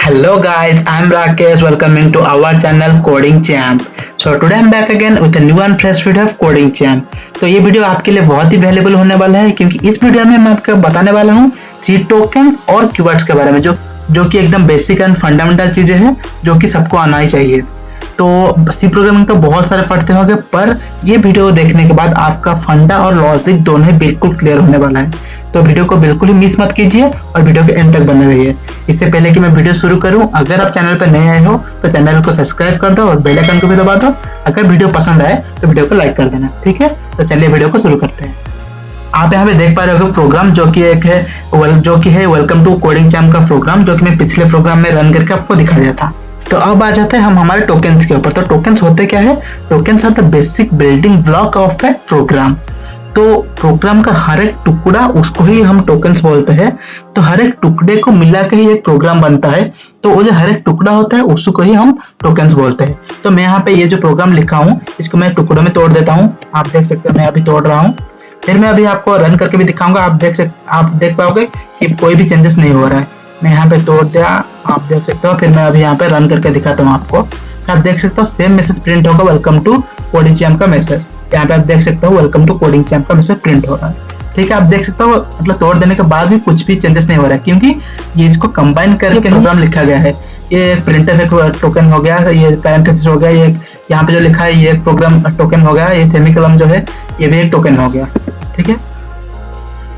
Hello guys, I'm Rakesh. Welcoming to our channel Coding Champ. So today I'm back again with a new and fresh video of Coding Champ. तो ये video आपके लिए बहुत ही valuable होने वाला है क्योंकि इस वीडियो में मैं आपको बताने वाला हूँ सी टोकन्स और कीवर्ड्स के बारे में जो कि एकदम बेसिक एंड फंडामेंटल चीजें हैं जो कि सबको आना ही चाहिए। तो सी प्रोग्रामिंग तो बहुत सारे पढ़ते होंगे पर ये वीडियो देखने के बाद आपका फंडा और लॉजिक दोनों ही बिल्कुल क्लियर होने वाला है। तो वीडियो को बिल्कुल ही मिस मत कीजिए और वीडियो के एंड तक बने रहिए। इससे पहले कि मैं वीडियो शुरू करूं, अगर आप चैनल पर नए आए हो तो चैनल को सब्सक्राइब कर दो और बेल आइकन को भी दबा दो। अगर वीडियो पसंद आए तो वीडियो को लाइक कर देना, ठीक है। तो चलिए वीडियो को शुरू करते हैं। आप यहाँ पे देख पा रहे हो प्रोग्राम जो कि है वेलकम टू कोडिंग चैम्प का प्रोग्राम, जो कि मैं पिछले प्रोग्राम में रन करके आपको दिखा दिया था। तो अब आ जाते हैं हम हमारे टोकन्स के ऊपर। तो टोकन्स होते क्या है? Tokens are the basic building block of a program. तो प्रोग्राम का हर एक टुकड़ा उसको ही हम टोकन्स बोलते हैं। तो हर एक टुकड़े को मिला के ही एक प्रोग्राम बनता है। तो वो जो हर एक टुकड़ा होता है उसको ही हम टोकन्स बोलते हैं। तो मैं यहाँ पे ये जो प्रोग्राम लिखा हूँ इसको मैं टुकड़ों में तोड़ देता हूँ। आप देख सकते हो मैं अभी तोड़ रहा हूँ। फिर मैं अभी आपको रन करके भी दिखाऊंगा। आप देख पाओगे कि कोई भी चेंजेस नहीं हो रहा है। मैं यहाँ पे तोड़ दिया, आप देख सकते हो। फिर मैं अभी यहाँ पे रन करके दिखाता हूँ आपको। आप देख सकते हो सेम मैसेज प्रिंट होगा, वेलकम टू कोडिंग चैम्प का मैसेज। यहाँ पे आप देख सकते हो वेलकम टू कोडिंग चैम्प का मैसेज प्रिंट हो रहा है, ठीक है। आप देख सकते हो मतलब तोड़ देने के बाद भी कुछ भी चेंजेस नहीं हो रहा है क्योंकि ये इसको कंबाइन करके प्रोग्राम लिखा गया है। ये प्रिंटर एक टोकन हो गया, ये पैरेंथेसिस हो गया, ये यहाँ पे जो लिखा है ये प्रोग्राम टोकन हो गया, ये सेमीकोलन जो है ये भी एक टोकन हो गया, ठीक है।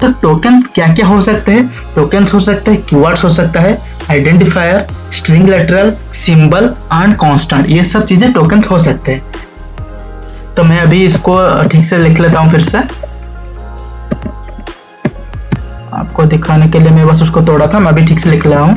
तो टोकन्स क्या क्या हो सकते हैं? टोकन्स हो सकते हैं, कीवर्ड्स हो सकता है, identifier, string lateral, symbol and constant, ये सब चीजें टोकन्स हो सकते हैं। तो मैं अभी इसको ठीक से लिख लेता हूं फिर से आपको दिखाने के लिए। मैं बस उसको तोड़ा था, मैं अभी ठीक से लिख रहा हूं।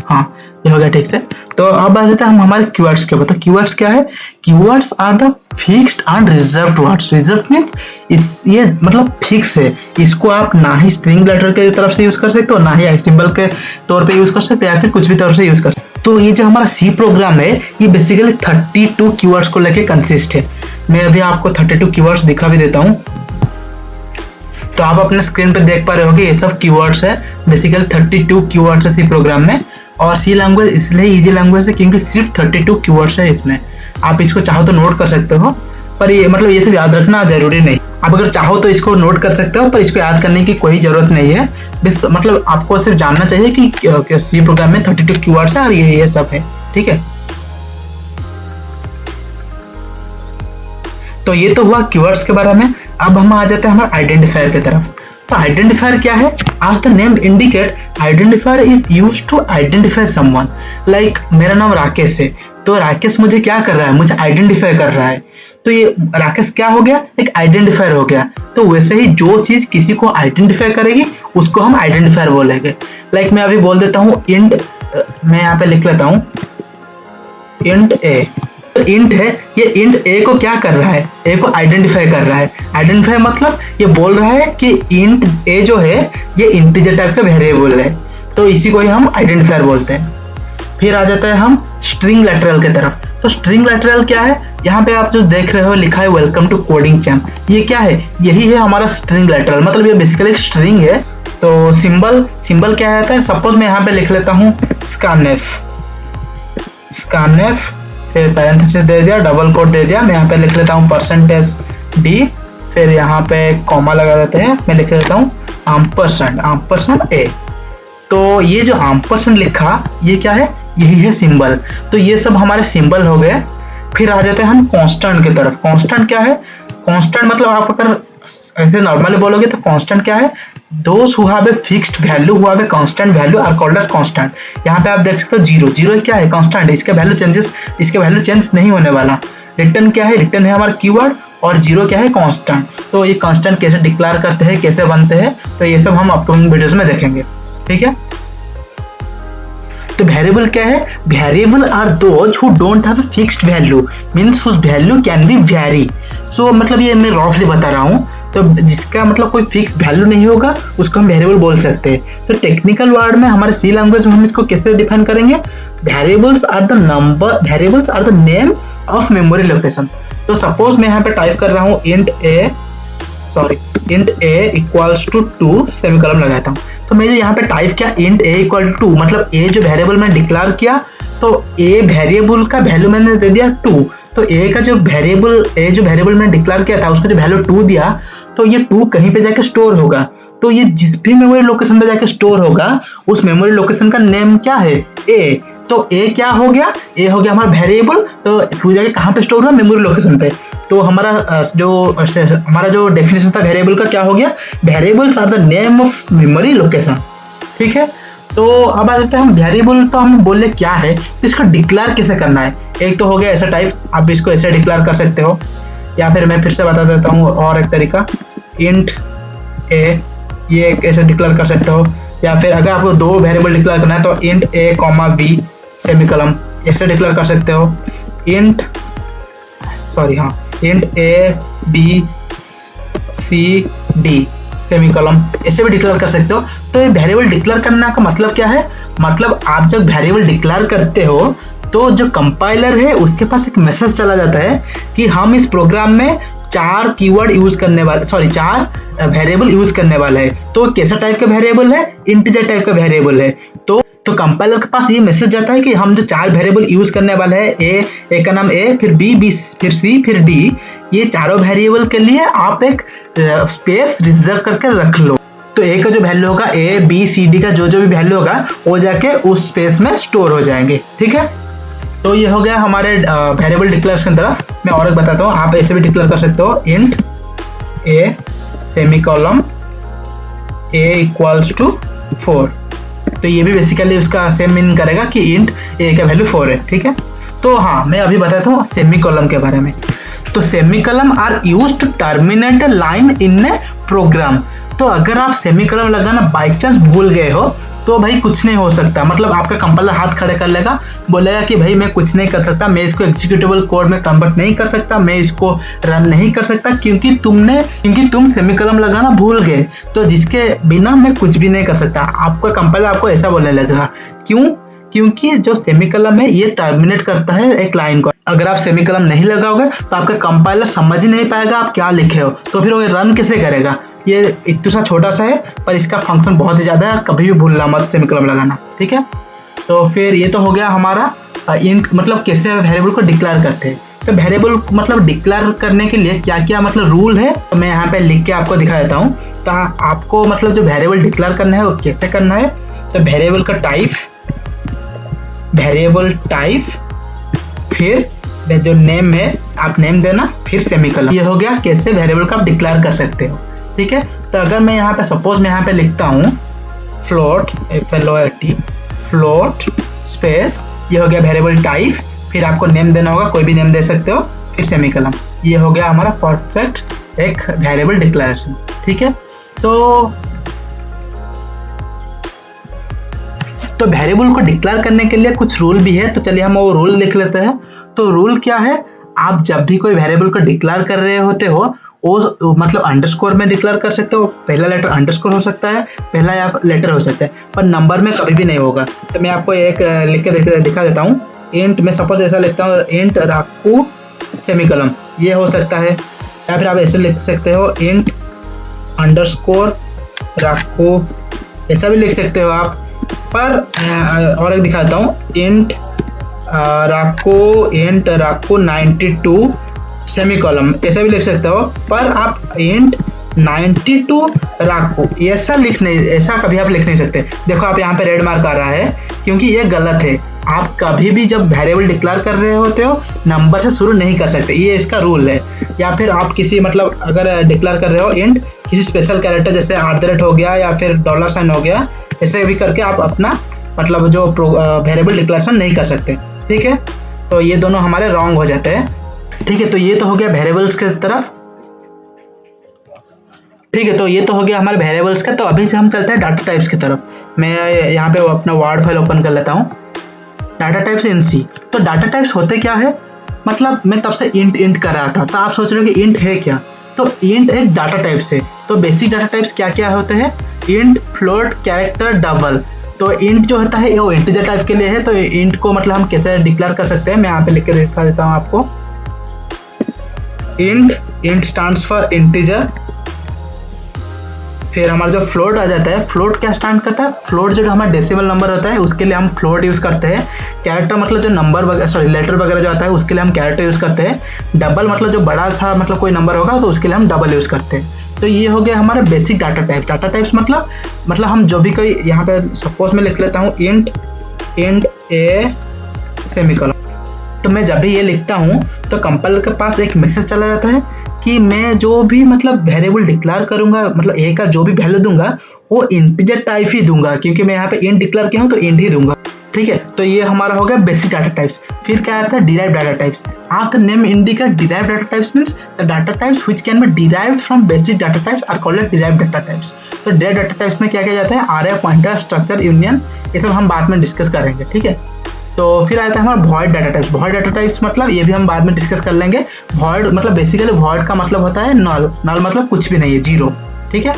हाँ, ये हो गया ठीक से। तो अब आ जाते हैं हम हमारे कीवर्ड्स के ऊपर। तो कीवर्ड्स क्या है? Keywords are the fixed and reserved words. Reserve means ये मतलब फिक्स है, इसको आप ना ही स्ट्रिंग लेटर के तरफ से यूज कर सकते हो, ना ही सिंबल के तौर पे यूज कर सकते हो, या फिर कुछ भी तौर से यूज कर सकते हो। तो ये जो हमारा सी प्रोग्राम है ये बेसिकली 32 कीवर्ड्स को लेके कंसिस्ट है। मैं अभी आपको 32 कीवर्ड्स दिखा भी देता हूँ। तो आप अपने स्क्रीन पे देख पा रहे होगे ये सब कीवर्ड्स है। बेसिकली 32 कीवर्ड्स है सी प्रोग्राम में। और सी लैंग्वेज इसलिए इजी लैंग्वेज है क्योंकि सिर्फ 32 कीवर्ड्स है इसमें। आप इसको चाहो तो नोट कर सकते हो, पर ये मतलब ये सब याद रखना जरूरी नहीं। आप अगर चाहो तो इसको नोट कर सकते हो, पर इसको याद करने की कोई जरूरत नहीं है। बस मतलब आपको सिर्फ जानना चाहिए कि सी प्रोग्राम में 32 कीवर्ड्स है और ये सब है, ठीक है। तो ये तो हुआ कीवर्ड्स के बारे में। अब हम आ जाते हैं हमारे आइडेंटिफायर की तरफ। तो आइडेंटिफायर क्या है? as the name indicate, identifier is used to identify someone। Like मेरा नाम राकेश है, तो राकेश मुझे क्या कर रहा है? मुझे आइडेंटिफाई कर रहा है। तो ये राकेश क्या हो गया? एक आइडेंटिफायर हो गया। तो वैसे ही जो चीज किसी को आइडेंटिफाई करेगी उसको हम आइडेंटिफायर बोलेंगे। लाइक मैं अभी बोल देता हूँ इंट, मैं यहाँ पे लिख लेता हूँ इंट ए। तो इंट है, ये इंट ए को क्या कर रहा है? ए को आइडेंटिफाई कर रहा है। आइडेंटिफाई मतलब ये बोल रहा है कि इंट ए जो है ये इंटीजर टाइप का वेरिएबल है, तो इसी को ही हम आइडेंटिफायर बोलते हैं। फिर आ जाता है हम स्ट्रिंग लेटरल की तरफ। तो स्ट्रिंग लेटरल क्या है? यहाँ पे आप जो देख रहे हो लिखा है वेलकम टू कोडिंग चैम्प, ये क्या है? यही है हमारा स्ट्रिंग लेटरल, मतलब ये बेसिकली एक स्ट्रिंग है। तो सिंबल क्या आता है? सपोज मैं यहाँ पे लिख लेता हूँ स्कैनएफ, फिर पैरेंथेसिस दे दिया, डबल कोट दे दिया। मैं यहाँ पे लिख लेता हूँ %d, फिर यहाँ पे कॉमा लगा देते हैं। मैं लिख लेता हूँ आम्परसेंड ए। तो ये जो आम्परसेंड लिखा ये क्या है? यही है सिंबल। तो ये सब हमारे सिंबल हो गए। फिर आ जाते हैं हम कांस्टेंट की तरफ। कांस्टेंट क्या है? कांस्टेंट मतलब आप अगर ऐसे नॉर्मली बोलोगे तो कांस्टेंट क्या है? Those who have a fixed value, who have a constant value are called as constant. यहाँ पे आप देख सकते हो जीरो क्या है? कांस्टेंट है, इसका वैल्यू चेंज नहीं होने वाला। रिटर्न क्या है? रिटर्न है हमारा कीवर्ड, और जीरो क्या है? कांस्टेंट। तो ये कांस्टेंट कैसे डिक्लेयर करते हैं, कैसे बनते हैं, तो ये सब हम अपकमिंग वीडियोस में देखेंगे, ठीक है। तो वेरिएबल क्या है? Variable are those who don't have a fixed value, means whose value can be vary. So मतलब ये मैं रफली बता रहा हूँ। तो जिसका मतलब कोई फिक्स वैल्यू नहीं होगा उसको हम वेरिएबल बोल सकते हैं। तो टेक्निकल वर्ड में हमारे सी लैंग्वेज में हम इसको कैसे डिफाइन करेंगे? Variables are the name of memory location. तो सपोज मैं यहाँ पे टाइप कर रहा हूँ int a equals to 2 semicolon लगाता हूँ। तो मैं यहाँ पे टाइप किया इंट ए इक्वल टू, मतलब ए जो वेरिएबल मैंने डिक्लेयर किया तो ए वेरिएबल का वैल्यू मैंने दे दिया 2। तो ए का जो वेरिएबल मैंने डिक्लेयर किया था उसका जो वैल्यू 2 दिया, तो ये 2 कहीं पे जाके स्टोर होगा। तो ये जिस भी मेमोरी लोकेशन पे जाके स्टोर होगा उस मेमोरी लोकेशन का नेम क्या है, ए। तो ए क्या हो गया, ए हो गया हमारा वेरिएबल। तो 2 जाके कहाँ पे स्टोर हुआ, मेमोरी लोकेशन पे। तो हमारा जो डेफिनेशन था वेरिएबल का क्या हो गया, variables are the name of memory location. ठीक है, तो अब आ जाते हैं हम वेरिएबल। तो हम बोले क्या है, इसको डिक्लेयर कैसे करना है। एक तो हो गया ऐसा टाइप, आप इसको ऐसे डिक्लेयर कर सकते हो, या फिर मैं फिर से बता देता हूँ और एक तरीका, इंट ए, ये ऐसे डिक्लेयर कर सकते हो। या फिर अगर आपको 2 वेरिएबल डिक्लेयर करना है तो int a comma b semicolon ऐसे डिक्लेयर कर सकते हो। Int a b c d semicolon ऐसे भी डिक्लेयर कर सकते हो। तो ये वेरिएबल डिक्लेयर करने का मतलब क्या है, मतलब आप जब वेरिएबल डिक्लेयर करते हो तो जो कंपाइलर है उसके पास एक मैसेज चला जाता है कि हम इस प्रोग्राम में 4 कीवर्ड यूज करने वाले, 4 वेरिएबल यूज करने वाला है। तो कैसा टाइप का वेरिएबल है, इंटीजर टाइप का वेरिएबल है। तो कंपाइलर के पास ये मैसेज जाता है कि हम जो 4 वेरिएबल यूज करने वाले हैं, ए का नाम ए, फिर बी फिर सी फिर डी, ये चारों वेरिएबल के लिए आप एक स्पेस रिजर्व करके रख लो। तो ए का जो वैल्यू होगा, ए बी सी डी का जो भी वैल्यू होगा वो जाके उस स्पेस में स्टोर हो जाएंगे। ठीक है, तो ये हो गया हमारे वेरिएबल डिक्लेरेशन की तरफ। मैं और एक बताता हूँ, आप ऐसे भी डिक्लेयर कर सकते हो, int a semicolon a equals to 4। तो ये भी बेसिकली उसका सेम मीनिंग करेगा कि इंट ए का वैल्यू 4 है। ठीक है, तो हाँ मैं अभी बताता हूँ सेमीकोलन के बारे में। तो semicolon are used to terminate a line in a program. तो अगर आप सेमीकोलन लगाना बाई चांस भूल गए हो तो भाई कुछ नहीं हो सकता, मतलब आपका कंपाइलर हाथ खड़े कर लेगा, बोलेगा कि भाई मैं कुछ नहीं कर सकता, मैं इसको एग्जीक्यूटेबल कोड में कन्वर्ट नहीं कर सकता, मैं इसको रन नहीं कर सकता क्योंकि तुम सेमीकोलन लगाना भूल गए। तो जिसके बिना मैं कुछ भी नहीं कर सकता। आपका कंपाइलर आपको ऐसा बोलने लगेगा, क्यों? क्योंकि जो सेमीकोलन है ये टर्मिनेट करता है एक लाइन को। अगर आप सेमीकोलन नहीं लगाओगे तो आपका कंपाइलर समझ ही नहीं पाएगा आप क्या लिखे हो, तो फिर वो रन कैसे करेगा। ये इतना सा छोटा सा है पर इसका फंक्शन बहुत ही ज्यादा है, कभी भी भूलना मत सेमीकोलन लगाना। ठीक है, तो फिर ये तो हो गया हमारा इंट, मतलब कैसे वेरिएबल को डिक्लेयर करते हैं। तो वेरिएबल मतलब डिक्लेयर करने के लिए क्या क्या मतलब रूल है, तो मैं यहाँ पे लिख के आपको दिखा देता हूँ। तो आपको मतलब जो वेरिएबल डिक्लेयर करना है वो कैसे करना है। तो वेरिएबल टाइप फिर जो नेम है आप नेम देना, फिर सेमीकोलन। ये हो गया कैसे वेरिएबल को आप डिक्लेयर कर सकते हो। ठीक है, तो अगर मैं यहाँ पे सपोज मैं यहाँ पे लिखता हूँ फ्लोट फ्लोट स्पेस, ये हो गया वेरिएबल टाइप, फिर आपको नेम देना होगा, कोई भी नेम दे सकते हो, फिर सेमीकोलन। ये हो गया हमारा परफेक्ट एक वेरिएबल डिक्लेरेशन। ठीक है, तो वेरिएबल को डिक्लेयर करने के लिए कुछ रूल भी है, तो चलिए हम वो रूल लिख लेते हैं। तो रूल क्या है, आप जब भी कोई वेरिएबल को डिक्लेयर कर रहे होते हो वो मतलब अंडरस्कोर में डिक्लेयर कर सकते हो। पहला लेटर अंडरस्कोर हो सकता है, पहला या लेटर हो सकता है, पर नंबर में कभी भी नहीं होगा। तो मैं आपको एक लिख के दिखा देता हूँ। इंट, मैं सपोज ऐसा लिखता हूँ, इंट राकू सेमीकोलन, ये हो सकता है। या फिर आप ऐसे लिख सकते हो, इंट अंडरस्कोर राकू, ऐसा भी लिख सकते हो आप। पर और एक दिखाता हूँ, इंट राकू 92 सेमीकोलन, ऐसा भी लिख सकते हो। पर आप इंट 92 राकू ऐसा कभी आप लिख नहीं सकते। देखो आप यहाँ पे रेड मार्क आ रहा है क्योंकि ये गलत है। आप कभी भी जब वेरिएबल डिक्लेयर कर रहे होते हो नंबर से शुरू नहीं कर सकते, ये इसका रूल है। या फिर आप किसी मतलब अगर डिक्लेयर कर रहे हो इंट किसी स्पेशल कैरेक्टर जैसे @ हो गया या फिर $साइन हो गया, ऐसे भी करके आप अपना मतलब जो वेरिएबल डिक्लेरेशन नहीं कर सकते। ठीक है, तो ये दोनों हमारे रॉन्ग हो जाते हैं। ठीक है, तो ये तो हो गया वेरिएबल्स की तरफ। ठीक है, तो ये तो हो गया हमारे वेरिएबल्स का। तो अभी से हम चलते हैं डाटा टाइप्स की तरफ। मैं यहाँ पे अपना वर्ड फाइल ओपन कर लेता हूँ, डाटा टाइप्स इन सी। तो डाटा टाइप्स होते क्या है, मतलब मैं तब से इंट कर रहा था, तो आप सोच रहे हो कि इंट है क्या। तो इंट एक डाटा टाइप्स है। तो बेसिक डाटा टाइप्स क्या क्या होते हैं, इंट, फ्लोट, कैरेक्टर, डबल। तो इंट जो होता है वो इंटीजर टाइप के लिए है। तो इंट को मतलब हम कैसे डिक्लेयर कर सकते हैं, मैं यहाँ पे लिख के दिखा देता हूँ आपको। इंट स्टैंड्स फॉर इंटीजर, फिर हमारा जो फ्लोट आ जाता है, फ्लोट क्या स्टैंड करता है, फ्लोट जो हमारा डेसिमल नंबर होता है उसके लिए हम फ्लोट यूज़ करते हैं। कैरेक्टर मतलब जो नंबर वगैरह सॉरी लेटर वगैरह जो आता है उसके लिए हम कैरेक्टर यूज़ करते हैं। डबल मतलब जो बड़ा सा मतलब कोई नंबर होगा तो उसके लिए हम डबल यूज़ करते हैं। तो ये हो गया हमारा basic data type. Data types मतलब हम जो भी कोई यहाँ पे सपोज मैं लिख लेता हूँ इंट ए सेमीकोलन। तो मैं जब भी ये लिखता हूँ तो कंपाइलर के पास एक मैसेज चला जाता है कि मैं जो भी मतलब वेरिएबल डिक्लेयर करूंगा, मतलब ए का जो भी वैल्यू दूंगा वो इंटीजर टाइप ही दूंगा, क्योंकि मैं यहाँ पे इंट डिक्लेयर किया हूँ तो इंट ही दूंगा। ठीक है, तो ये हमारा हो गया बेसिक डाटा टाइप्स। फिर क्या आता है derived data types. As the name indicate derived data types means the data types which can be derived from basic data types are called derived data types. तो डिराइव्ड डाटा टाइप्स में क्या किया जाता है, array, पॉइंटर, स्ट्रक्चर, यूनियन, ये सब हम बाद में डिस्कस करेंगे। ठीक है, तो फिर आता है हमारा void data types. Void data types मतलब ये भी हम बाद में डिस्कस कर लेंगे। वॉइड मतलब बेसिकली वॉइड का मतलब होता है नल। नल मतलब कुछ भी नहीं है, जीरो। ठीक है,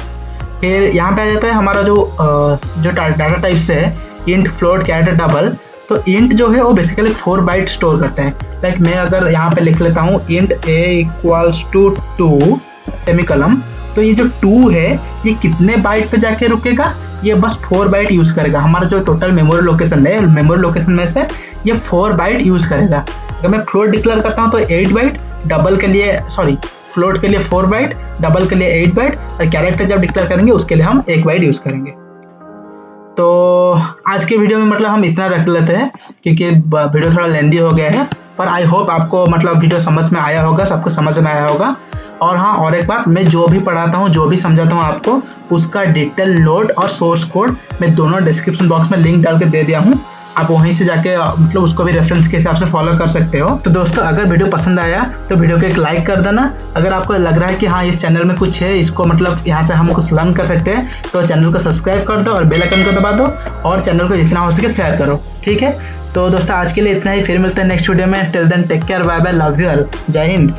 फिर यहाँ पे आ जाता है हमारा जो डाटा टाइप्स है इंट, फ्लोट, कैरेक्टर, डबल। तो इंट जो है वो बेसिकली 4 बाइट स्टोर करता है। लाइक मैं अगर यहाँ पे लिख लेता हूँ int a equals to 2 semicolon, तो ये जो 2 है ये कितने बाइट पे जाके रुकेगा, ये बस 4 बाइट यूज करेगा। हमारा जो टोटल मेमोरी लोकेशन है, मेमोरी लोकेशन में से ये 4 बाइट यूज करेगा। अगर मैं फ्लोट डिक्लेयर करता हूँ तो 8 बाइट, डबल के लिए सॉरी फ्लोट के लिए 4 बाइट, डबल के लिए 8 बाइट, और कैरेक्टर जब डिक्लेयर करेंगे उसके लिए हम 1 बाइट यूज करेंगे। तो आज के वीडियो में मतलब हम इतना रख लेते हैं क्योंकि वीडियो थोड़ा लेंदी हो गया है, पर आई होप आपको मतलब वीडियो समझ में आया होगा, सबको समझ में आया होगा। और हाँ, और एक बात, मैं जो भी पढ़ाता हूँ, जो भी समझाता हूँ आपको, उसका डिटेल नोट और सोर्स कोड मैं दोनों डिस्क्रिप्शन बॉक्स में लिंक डाल के दे दिया हूँ। आप वहीं से जाके मतलब उसको भी रेफरेंस के हिसाब से फॉलो कर सकते हो। तो दोस्तों, अगर वीडियो पसंद आया तो वीडियो को एक लाइक कर देना। अगर आपको लग रहा है कि हाँ इस चैनल में कुछ है, इसको मतलब यहाँ से हम कुछ लर्न कर सकते हैं, तो चैनल को सब्सक्राइब कर दो और बेल आइकन को दबा दो और चैनल को जितना हो सके शेयर करो। ठीक है, तो दोस्तों आज के लिए इतना ही, फिर मिलते हैं नेक्स्ट वीडियो में। Till then take care, bye bye, love you all, जय हिंद।